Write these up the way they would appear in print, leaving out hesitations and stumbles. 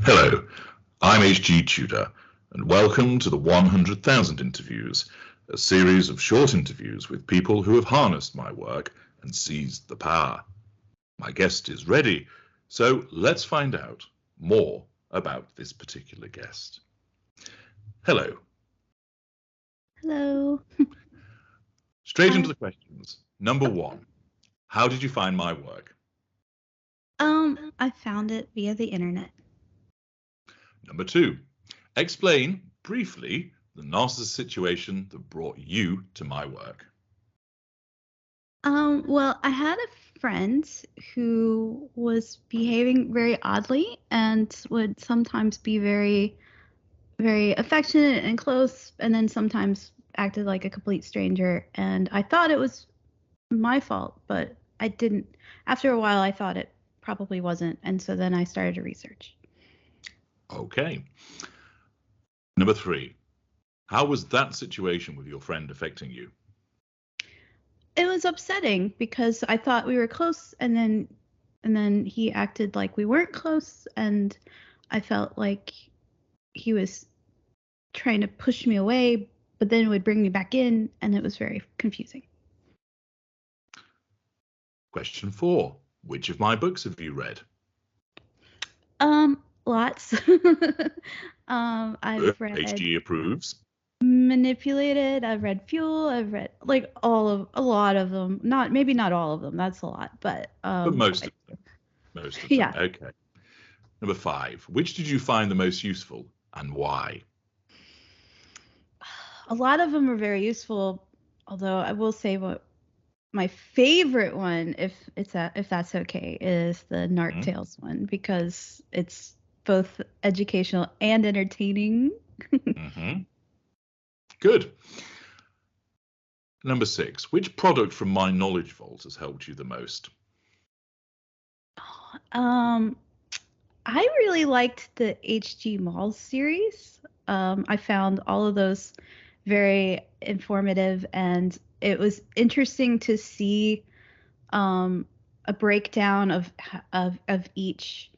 Hello, I'm HG Tudor, and welcome to the 100,000 Interviews, a series of short interviews with people who have harnessed my work and seized the power. My guest is ready, so let's find out more about this particular guest. Hello. Hello. Straight into the questions. Number one, how did you find my work? I found it via the internet. Number two, explain briefly the narcissist situation that brought you to my work. Well, I had a friend who was behaving very oddly and would sometimes be very, very affectionate and close, and then sometimes acted like a complete stranger. And I thought it was my fault, but I didn't. After a while, I thought it probably wasn't, and so then I started to research. Okay. Number three, how was that situation with your friend affecting you? It was upsetting because I thought we were close, and then he acted like we weren't close, and I felt like he was trying to push me away, but then would bring me back in, and it was very confusing. Question four, which of my books have you read? Lots. I've read HG approves. Manipulated, I've read Fuel, I've read like a lot of them. Maybe not all of them, that's a lot, but Most of them. Yeah. Okay. Number five, which did you find the most useful and why? A lot of them are very useful, although I will say what my favorite one, if that's okay, is the Narc Tales one, because it's both educational and entertaining. Good. Number six, which product from my knowledge vault has helped you the most? I really liked the HG Malls series. I found all of those very informative, and it was interesting to see a breakdown of each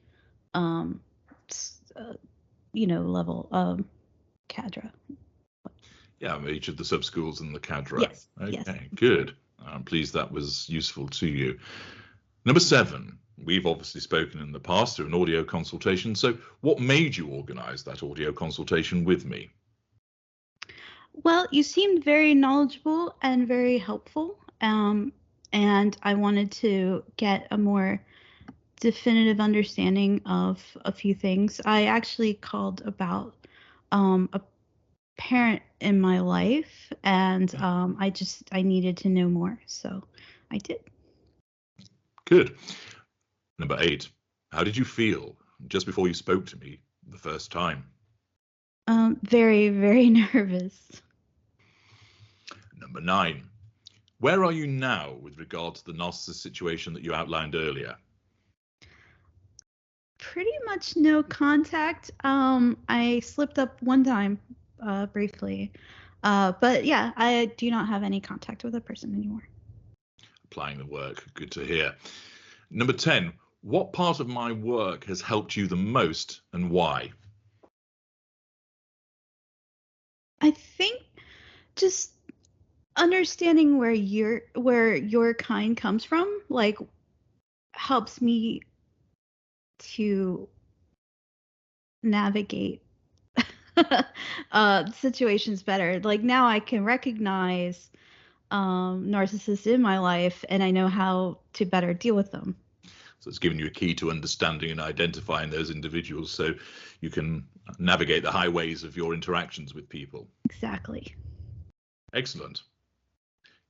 level cadre. Yeah, each of the sub-schools in the cadre. Yes. Okay, yes. Good. I'm pleased that was useful to you. Number seven, we've obviously spoken in the past through an audio consultation. So what made you organise that audio consultation with me? Well, you seemed very knowledgeable and very helpful. And I wanted to get a more definitive understanding of a few things. I actually called about a parent in my life, and I needed to know more, so I did. Good. Number eight, how did you feel just before you spoke to me the first time? Very, very nervous. Number nine, where are you now with regard to the narcissist situation that you outlined earlier? Pretty much no contact. I slipped up one time, briefly. But yeah, I do not have any contact with a person anymore. Applying the work. Good to hear. Number 10, what part of my work has helped you the most and why? I think just understanding where your kind comes from, like, helps me to navigate situations better. Like, now I can recognize narcissists in my life, and I know how to better deal with them. So it's given you a key to understanding and identifying those individuals so you can navigate the highways of your interactions with people. Exactly. Excellent.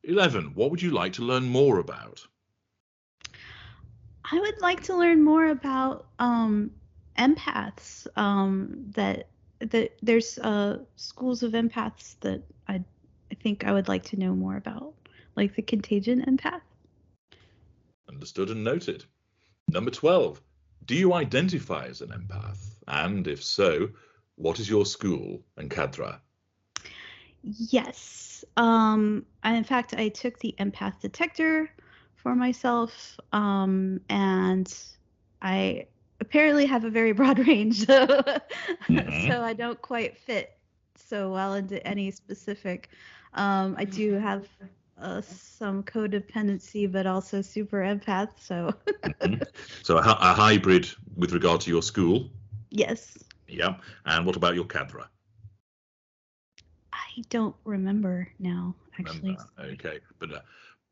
11, what would you like to learn more about? I would like to learn more about empaths. That there's schools of empaths that I think I would like to know more about, like the contagion empath. Understood and noted. Number 12, do you identify as an empath? And if so, what is your school and cadre? Yes. In fact, I took the empath detector for myself, and I apparently have a very broad range, so Mhm. so I don't quite fit so well into any specific. I do have some codependency, but also super empath. So Mhm. So a hybrid with regard to your school. yes, Yeah. And what about your cadre? I don't remember now, actually. Remember? Okay. But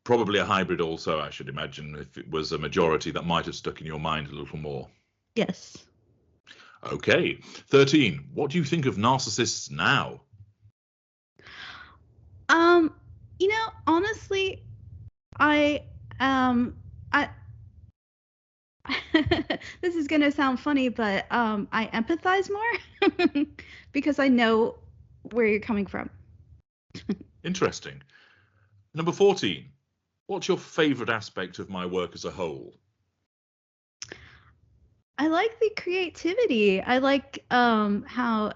probably a hybrid also, I should imagine. If it was a majority, that might have stuck in your mind a little more. Yes. Okay. 13. What do you think of narcissists now? Um, honestly, I I this is gonna sound funny, but I empathize more because I know where you're coming from. Interesting. Number 14. What's your favourite aspect of my work as a whole? I like the creativity. I like how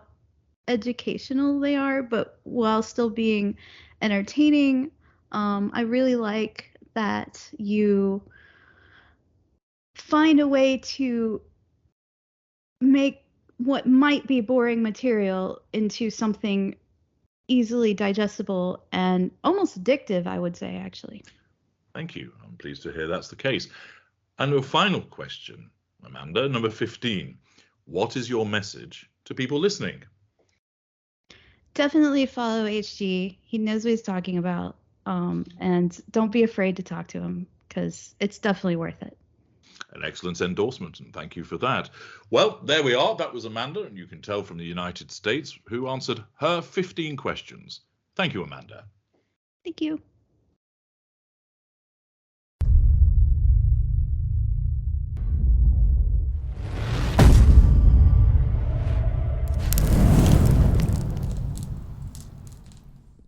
educational they are, but while still being entertaining. I really like that you find a way to make what might be boring material into something easily digestible and almost addictive, I would say, actually. Thank you. I'm pleased to hear that's the case. And your final question, Amanda, number 15. What is your message to people listening? Definitely follow HG. He knows what he's talking about. And don't be afraid to talk to him because it's definitely worth it. An excellent endorsement, and thank you for that. Well, there we are. That was Amanda, and you can tell from the United States who answered her 15 questions. Thank you, Amanda. Thank you.